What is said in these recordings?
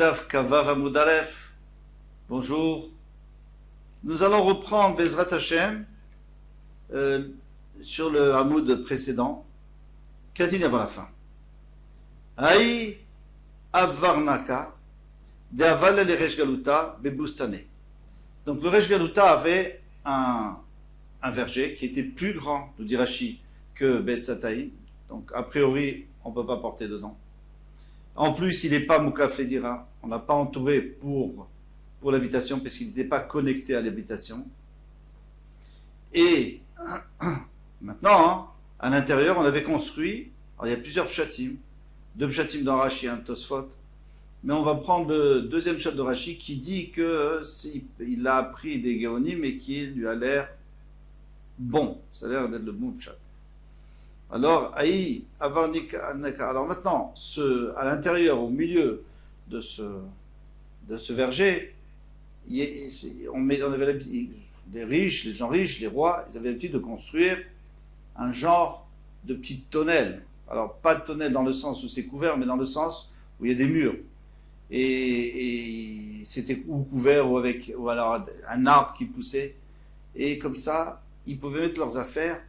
Daf Kavav Amud Aleph. Bonjour. Nous allons reprendre Bezrat Hashem sur le Hamoud précédent. Qu'a-t-il avant la fin? Aïe Avarnaka de Aval le Resh Galuta Bebustane. Donc le Resh Galuta avait un verger qui était plus grand, nous dit Rashi, que Bet Sataïm. Donc a priori, on ne peut pas porter dedans. En plus, il n'est pas Moukaf Ledira. On n'a pas entouré pour l'habitation parce qu'il n'était pas connecté à l'habitation. Et maintenant, à l'intérieur, on avait construit. Alors, il y a plusieurs pshatim. 2 pshatim dans Rashi, un Tosfot. Mais on va prendre le deuxième pshat de Rashi qui dit que il a appris des Géonim et qu'il lui a l'air bon. Ça a l'air d'être le bon pshat. Alors, Aïe, Avarnika, alors maintenant, à l'intérieur, au milieu de ce verger, on avait l'habitude, les gens riches, les rois, ils avaient l'habitude de construire un genre de petite tonnelle. Alors, pas de tonnelle dans le sens où c'est couvert, mais dans le sens où il y a des murs. Et c'était ou couvert ou alors un arbre qui poussait. Et comme ça, ils pouvaient mettre leurs affaires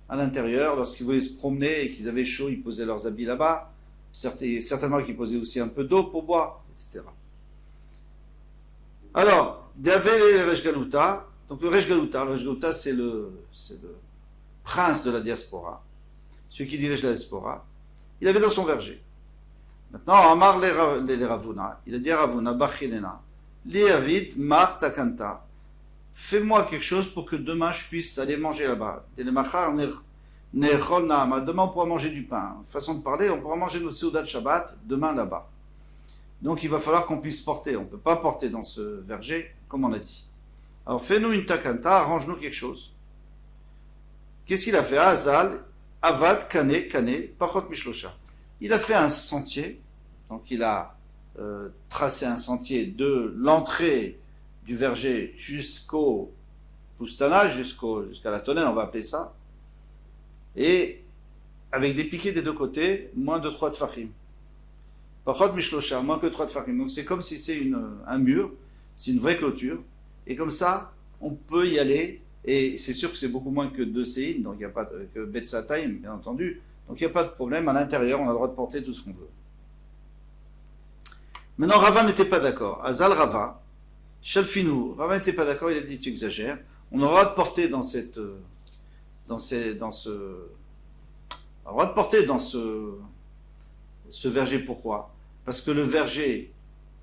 à l'intérieur, lorsqu'ils voulaient se promener et qu'ils avaient chaud, ils posaient leurs habits là-bas. Certainement qu'ils posaient aussi un peu d'eau pour boire, etc. Alors, Davel le Resh Galuta. Donc le Resh Galuta, c'est le prince de la diaspora, celui qui dirige la diaspora. Il avait dans son verger. Maintenant, Amar le Ravuna, il a dit à Ravuna, Bachinena, li avid mar takanta. Fais-moi quelque chose pour que demain je puisse aller manger là-bas. Demain on pourra manger du pain. Façon de parler, on pourra manger notre Seudat Shabbat demain là-bas. Donc il va falloir qu'on puisse porter. On ne peut pas porter dans ce verger, comme on a dit. Alors fais-nous une takanta, arrange-nous quelque chose. Qu'est-ce qu'il a fait? Azal, Avad, Kane, Pachot Mishlosha. Il a fait un sentier. Donc il a tracé un sentier de l'entrée du verger jusqu'au Pustana, jusqu'à la tonnelle, on va appeler ça, et avec des piquets des deux côtés, moins de 3 tfachim. Pachot mishlosha, moins que 3 tfachim. Donc c'est comme si c'est un mur, c'est une vraie clôture, et comme ça, on peut y aller, et c'est sûr que c'est beaucoup moins que 2 séines, donc il n'y a pas que Bet Sataim, bien entendu, donc il n'y a pas de problème, à l'intérieur, on a le droit de porter tout ce qu'on veut. Maintenant, Rava n'était pas d'accord. Azal Rava, Shalfinu, Rava n'était pas d'accord, il a dit tu exagères. On aura de porter dans ce verger. Pourquoi? Parce que le verger,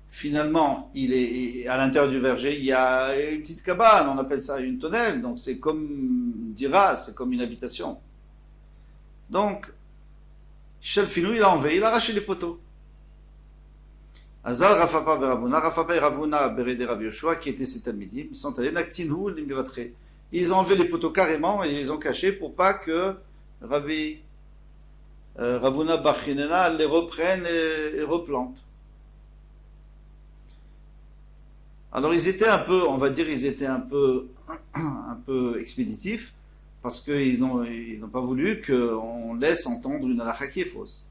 finalement, il est à l'intérieur du verger, il y a une petite cabane, on appelle ça une tonnelle, donc c'est comme dira, c'est comme une habitation. Donc, Shalfinu, il a enlevé, il a arraché les poteaux. Azal Rafapa et Ravuna Berede Rav Yoshua, qui étaient ses talmidim, ils sont allés Naktinu l'Imivatre. Ils ont enlevé les poteaux carrément et ils les ont cachés pour pas que Ravuna Bachinena les reprenne et replante. Alors ils étaient un peu, on va dire, un peu expéditifs parce qu'ils n'ont pas voulu qu'on laisse entendre une halakha qui est fausse.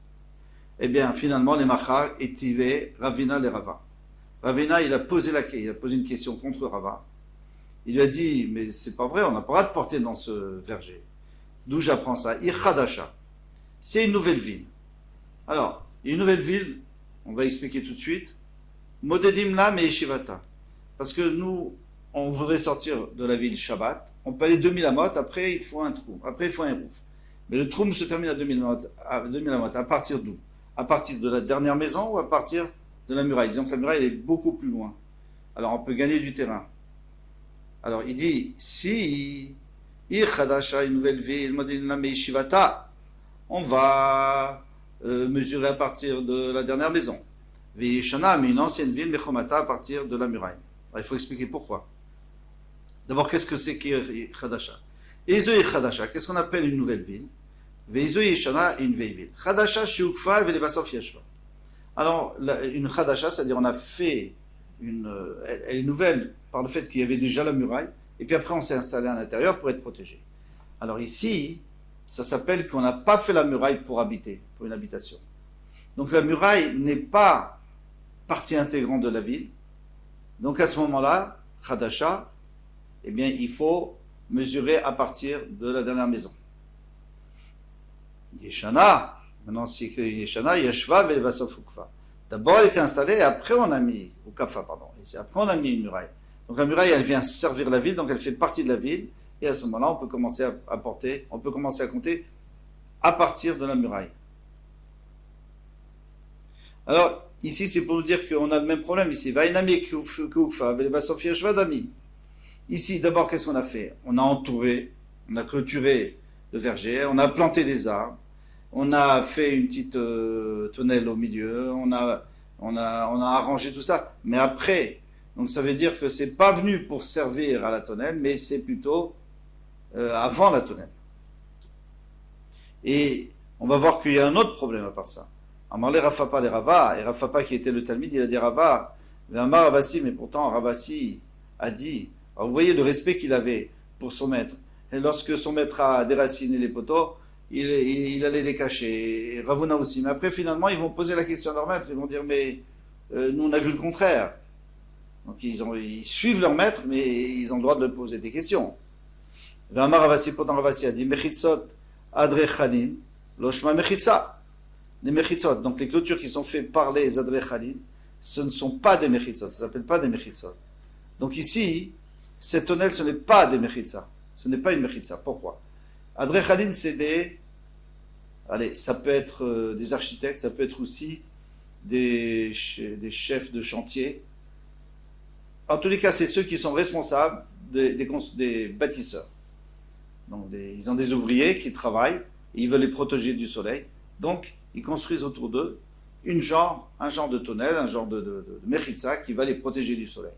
Eh bien, finalement, les machar étivaient Ravina les Rava. Ravina, il a posé une question contre Rava. Il lui a dit, mais c'est pas vrai, on n'a pas le droit de porter dans ce verger. D'où j'apprends ça? Irchadasha. C'est une nouvelle ville. Alors, une nouvelle ville, on va expliquer tout de suite. Modedim la me yeshivata. Parce que nous, on voudrait sortir de la ville Shabbat. On peut aller 2000 amot, après il faut un trou. Après il faut un rouf. Mais le trou se termine à 2000 amot. À partir d'où? À partir de la dernière maison ou à partir de la muraille? Disons que la muraille elle est beaucoup plus loin. Alors on peut gagner du terrain. Alors il dit, si Irchadasha, une nouvelle ville, Modina Meishivata, on va mesurer à partir de la dernière maison. Veishana, mais une ancienne ville, Mechomata, à partir de la muraille. Alors, il faut expliquer pourquoi. D'abord, qu'est-ce que c'est qu'Irchadasha? Ezo Irchadasha, qu'est-ce qu'on appelle une nouvelle ville? Veizo Yeshana, une vieille ville. Chadasha, Shiukfa, Velebasof Yeshva. Alors, une Chadasha, c'est-à-dire on a fait elle est nouvelle par le fait qu'il y avait déjà la muraille, et puis après on s'est installé à l'intérieur pour être protégé. Alors ici, ça s'appelle qu'on n'a pas fait la muraille pour habiter, pour une habitation. Donc la muraille n'est pas partie intégrante de la ville. Donc à ce moment-là, Khadasha, eh bien, il faut mesurer à partir de la dernière maison. Yeshana, maintenant c'est que Yeshana, Yeshva, Velbasof Ukfa. D'abord elle était installée et après on a mis, ou Kafa, pardon, et après on a mis une muraille. Donc la muraille, elle vient servir la ville, donc elle fait partie de la ville, et à ce moment-là, on peut commencer à porter, on peut commencer à compter à partir de la muraille. Alors, ici, c'est pour nous dire qu'on a le même problème ici. Ici, d'abord, qu'est-ce qu'on a fait? On a entouré, on a clôturé le verger, on a planté des arbres, on a fait une petite tonnelle au milieu, on a arrangé tout ça. Mais après, donc ça veut dire que c'est pas venu pour servir à la tonnelle, mais c'est plutôt avant la tonnelle. Et on va voir qu'il y a un autre problème à part ça. Amarle Rafapa les Rava, et Rafapa qui était le Talmide, il a dit Rava, Amar Ravasi, mais pourtant Ravasi a dit, alors vous voyez le respect qu'il avait pour son maître. Et lorsque son maître a déraciné les poteaux, il allait les cacher, et Ravuna aussi. Mais après finalement ils vont poser la question à leur maître, ils vont dire mais nous on a vu le contraire. Donc ils suivent leur maître, mais ils ont le droit de leur poser des questions. Amar Ravasi, pourtant Ravasi a dit Mechitzot Adre Khalin, Loshma Mechitza. Les mechitzot, donc les clôtures qui sont faites par les adrei khalin, ce ne sont pas des mechitzot, ça s'appelle pas des mechitzot. Donc ici, cette tonnelle, ce n'est pas des mechitzah, ce n'est pas une mechitza. Pourquoi? Adrei khalin, c'est ça peut être des architectes, ça peut être aussi des chefs de chantier. En tous les cas, c'est ceux qui sont responsables des bâtisseurs. Donc ils ont des ouvriers qui travaillent, et ils veulent les protéger du soleil. Donc, ils construisent autour d'eux un genre de tonnelle, un genre de mechitza qui va les protéger du soleil.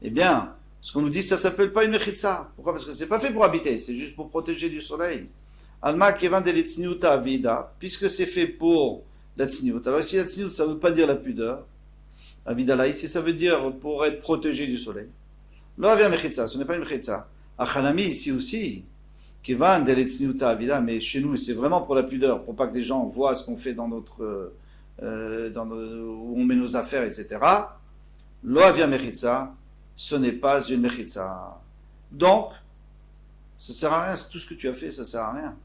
Eh bien, ce qu'on nous dit, ça s'appelle pas une mechitza. Pourquoi? Parce que c'est pas fait pour habiter, c'est juste pour protéger du soleil. Alma kevan de l'etsniuta avida, puisque c'est fait pour la tsniout. Alors ici, la tsniout, ça veut pas dire la pudeur. Avidala, ici, ça veut dire pour être protégé du soleil. Là, vient mechitza, ce n'est pas une mechitza. Achanami, ici aussi, Kevan de l'etsniuta avida, mais chez nous, c'est vraiment pour la pudeur, pour pas que les gens voient ce qu'on fait dans notre, où on met nos affaires, etc. Lo avia mechitza, ce n'est pas une mechitza. Donc, ça sert à rien, tout ce que tu as fait, ça sert à rien.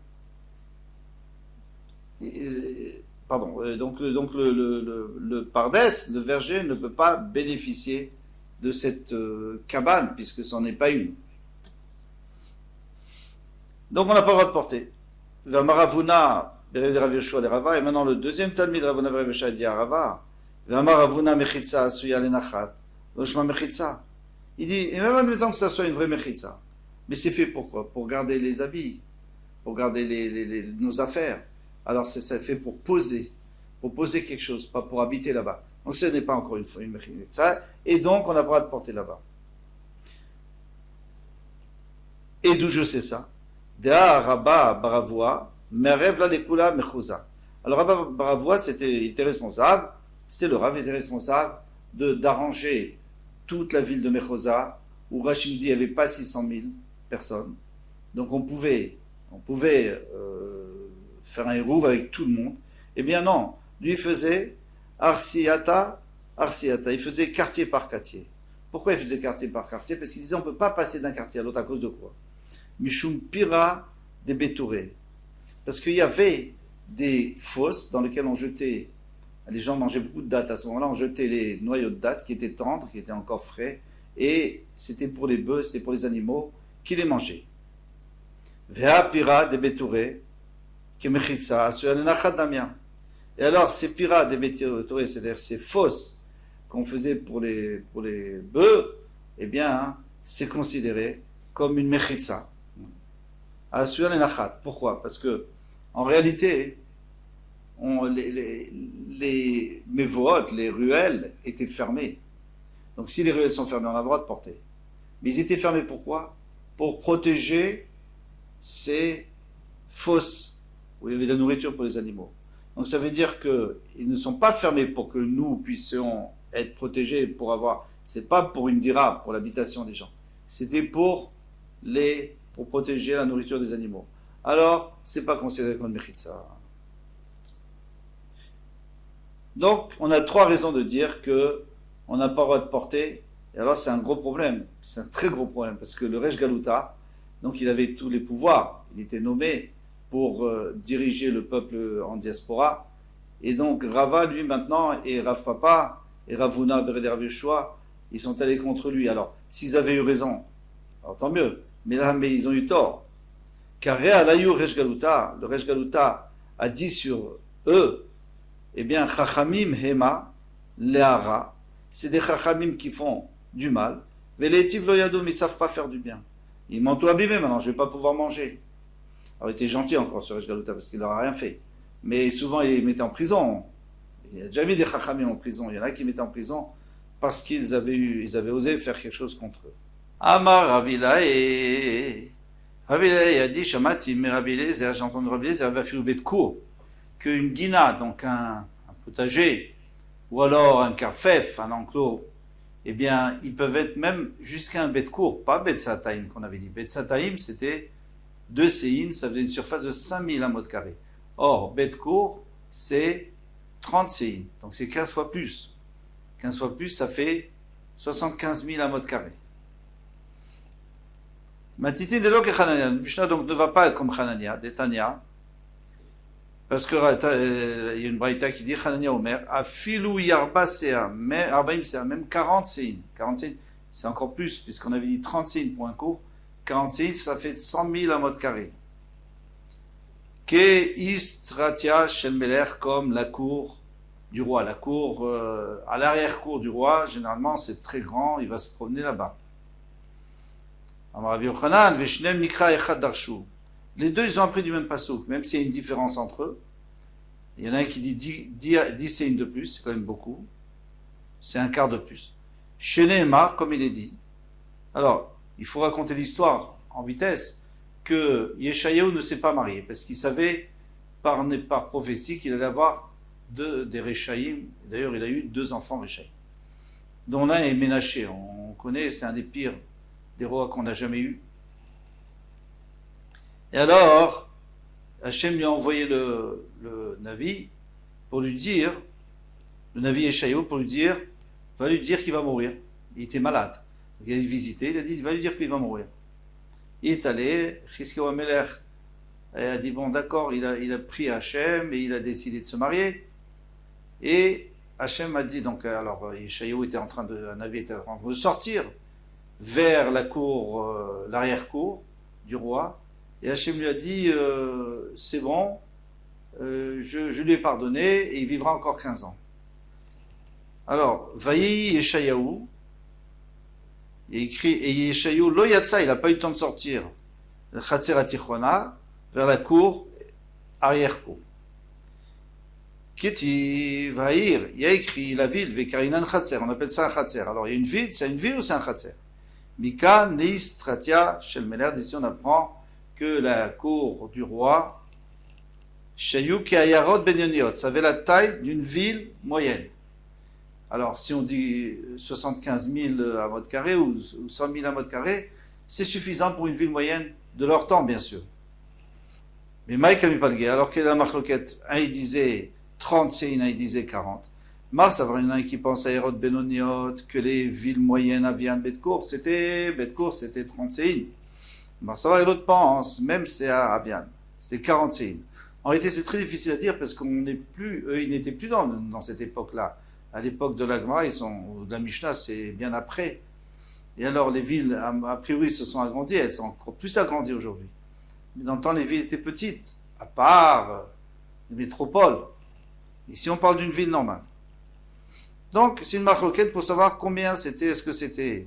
Donc le pardès, le verger, ne peut pas bénéficier de cette cabane, puisque ce n'en est pas une. Donc on n'a pas le droit de porter. Et maintenant le deuxième Talmid Ravuna Bar Yosha dit à Rava, il dit, et même admettons que ça soit une vraie mechitza, mais c'est fait pourquoi? Pour garder les habits, pour garder nos affaires. Alors c'est fait pour poser quelque chose, pas pour habiter là-bas. Donc ce n'est pas encore une mechitza, et donc on n'a pas le droit de porter là-bas. Et d'où je sais ça? Alors Rabba Baravoua, il était responsable, c'était le Rav, était responsable d'arranger toute la ville de Mechosa, où Rachid dit il n'y avait pas 600 000 personnes. Donc on pouvait faire un hérouve avec tout le monde. Eh bien non, lui il faisait Arsiata, il faisait quartier par quartier. Pourquoi il faisait quartier par quartier? Parce qu'il disait on ne peut pas passer d'un quartier à l'autre à cause de quoi? Mishum Pira des Bétourés. Parce qu'il y avait des fosses dans lesquelles on jetait, les gens mangeaient beaucoup de dattes à ce moment-là, on jetait les noyaux de dattes qui étaient tendres, qui étaient encore frais, et c'était pour les bœufs, c'était pour les animaux qui les mangeaient. Vea Pira des Bétourés, Kemechitsa, Damien. Et alors, ces Pira des Bétourés, c'est-à-dire ces fosses qu'on faisait pour les bœufs, eh bien, c'est considéré comme une mechitza. Pourquoi? Parce que, en réalité, les mévotes, les ruelles étaient fermées. Donc si les ruelles sont fermées, on a le droit de porter. Mais ils étaient fermés pourquoi? Pour protéger ces fosses où il y avait de la nourriture pour les animaux. Donc ça veut dire qu'ils ne sont pas fermés pour que nous puissions être protégés pour avoir... C'est pas pour une dira, pour l'habitation des gens. C'était pour protéger la nourriture des animaux. Alors, c'est pas considéré comme une mechitza. Donc, on a 3 raisons de dire que on n'a pas le droit de porter. Et alors, c'est un gros problème. C'est un très gros problème. Parce que le Resh Galuta, donc il avait tous les pouvoirs. Il était nommé pour diriger le peuple en diaspora. Et donc, Rava, lui, maintenant, et Rav Papa, et Ravuna, Bered Rav Yeshua, ils sont allés contre lui. Alors, s'ils avaient eu raison, alors tant mieux. Mais là, ils ont eu tort. Car Réalayu Resh Galuta, le Resh Galuta a dit sur eux, eh bien, Chachamim Hema, Leara, c'est des Chachamim qui font du mal. Veletiv lo yadum, ils ne savent pas faire du bien. Ils m'ont tout abîmé maintenant, je ne vais pas pouvoir manger. Alors, il était gentil encore sur Resh Galuta parce qu'il leur a rien fait. Mais souvent, il les mettait en prison. Il y a déjà mis des Chachamim en prison. Il y en a qui mettaient en prison parce qu'ils avaient osé faire quelque chose contre eux. Amar Rabilae. Rabilae a dit, Shamati, mais Rabilae, j'ai entendu Rabilae, c'est va faire le cour. Qu'une guina, donc un potager, ou alors un carfef, un enclos, eh bien, ils peuvent être même jusqu'à un bet court, pas bet sataim qu'on avait dit. Bet sataim, c'était 2 séines, ça faisait une surface de 5000 amot carrés. Or, bet court, c'est 30 séines, donc c'est 15 fois plus. 15 fois plus, ça fait 75 000 amot carrés. Matiti de l'ok et Hanania. Le Mishnah donc ne va pas comme Hanania, d'Etania. Parce que il y a une braïta qui dit Hanania Omer, Afilu Yarba Sea, Arbaim Sea, même 40 séines. 40 séines, c'est encore plus, puisqu'on avait dit 30 séines pour un cours. 40 séines, ça fait 100 000 amot carrés. Ke Istratia Shel Meler, comme la cour du roi. La cour, à l'arrière-cour du roi, généralement c'est très grand, il va se promener là-bas. Les deux, ils ont appris du même passouk, même s'il y a une différence entre eux. Il y en a un qui dit 10 séines de plus, c'est quand même beaucoup. C'est un quart de plus. Shenema, comme il est dit. Alors, il faut raconter l'histoire en vitesse, que Yeshayahu ne s'est pas marié, parce qu'il savait par prophétie qu'il allait avoir des Réchaïm. D'ailleurs, il a eu 2 enfants Réchaïm, dont l'un est Ménaché. On connaît, c'est un des pires des rois qu'on n'a jamais eu. Et alors, Hachem lui a envoyé le Navi pour lui dire, le Navi Yeshayahu pour lui dire, va lui dire qu'il va mourir. Il était malade. Donc il a visité, il a dit, il va lui dire qu'il va mourir. Il est allé, Chizkiyahu HaMelech a dit, bon d'accord, il a pris Hachem et il a décidé de se marier. Et Hachem a dit, donc alors Yeshayahu était en train un Navi était en train de sortir vers la cour, l'arrière-cour du roi, et Hachem lui a dit c'est bon, je lui ai pardonné et il vivra encore 15 ans. Alors, Vayi Yeshayahu, il a écrit, et Yeshayahu lo yatsa, il n'a pas eu le temps de sortir, le Chatzer Atichona, vers la cour, arrière-cour. Kiti Vahir, il a écrit la ville, Vekarinan Chatzer, on appelle ça un Chatzer. Alors, il y a une ville, c'est une ville ou c'est un Chatzer? Mika Neistratia Shel Meler, d'ici on apprend que la cour du roi, Shayu Keayarot Benyoniot, ça avait la taille d'une ville moyenne. Alors, si on dit 75 000 à mètre carré ou 100 000 à mètre carré, c'est suffisant pour une ville moyenne de leur temps, bien sûr. Mais Mike a mis pas de guerre, alors qu'il y a la marloquette, un il disait 30 séines, un il disait 40. Mars, il y en a qui pense à Hérode Benoniot, que les villes moyennes à Vian Betcourt, c'était 30 séines. Mars, et l'autre pense, même c'est à Avian, c'était 40 séines. En réalité, c'est très difficile à dire parce qu'on n'est plus, eux, ils n'étaient plus dans cette époque-là. À l'époque de la Gemara, de la Mishnah, c'est bien après. Et alors, les villes, a priori, se sont agrandies, elles sont encore plus agrandies aujourd'hui. Mais dans le temps, les villes étaient petites, à part les métropoles. Ici, on parle d'une ville normale. Donc, c'est une marloquette pour savoir combien c'était, est-ce que c'était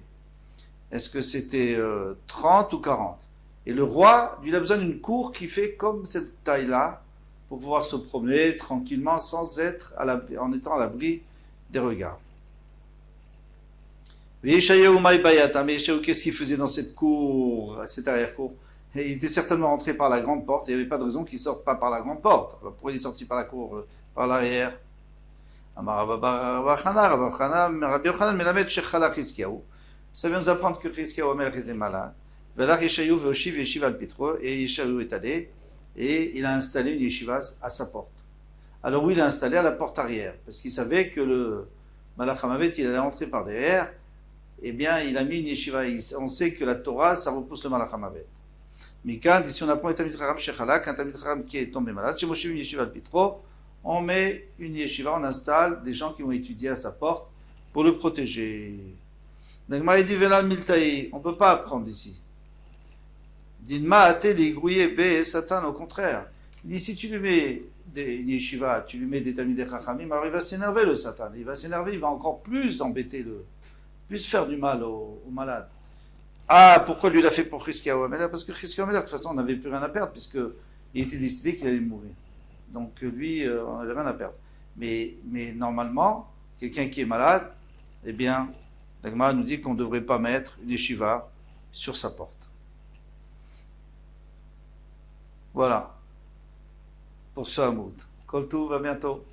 30 ou 40. Et le roi, lui, il a besoin d'une cour qui fait comme cette taille-là, pour pouvoir se promener tranquillement, sans être en étant à l'abri des regards. Mais Yeshayahu, qu'est-ce qu'il faisait dans cette cour, cette arrière-cour? Et il était certainement rentré par la grande porte, il n'y avait pas de raison qu'il ne sorte pas par la grande porte. Alors pourquoi il est sorti par la cour, par l'arrière? Ça vient nous apprendre que Chizkiyahu HaMelech était malade. Et Yeshayahu est allé, et il a installé une yeshiva à sa porte. Alors oui, il a installé à la porte arrière, parce qu'il savait que le Malach HaMavet, il allait rentrer par derrière. Eh bien, il a mis une yeshiva. On sait que la Torah, ça repousse le Malach HaMavet. Mais quand, ici on apprend les Talmid Chacham Shechala, qu'un Talmid Chacham qui est tombé malade, chez Moshe une yeshiva al Pitro, on met une yeshiva, on installe des gens qui vont étudier à sa porte pour le protéger. Nagma dit Velal Miltaï, on ne peut pas apprendre ici. Dinma até les grouillés B Satan, au contraire. Il dit si tu lui mets une yeshiva, tu lui mets des Talmid Chachamim, alors il va s'énerver le Satan, il va s'énerver, il va encore plus embêter plus faire du mal aux malades. Ah, pourquoi lui l'a fait pour Chizkiyahu HaMelech? Parce que Chizkiyahu HaMelech, de toute façon, on n'avait plus rien à perdre, puisqu'il était décidé qu'il allait mourir. Donc lui, on n'avait rien à perdre. Mais normalement, quelqu'un qui est malade, eh bien, la Gemara nous dit qu'on ne devrait pas mettre une yeshiva sur sa porte. Voilà. Pour ce Hamoud. Kol Tov, à bientôt.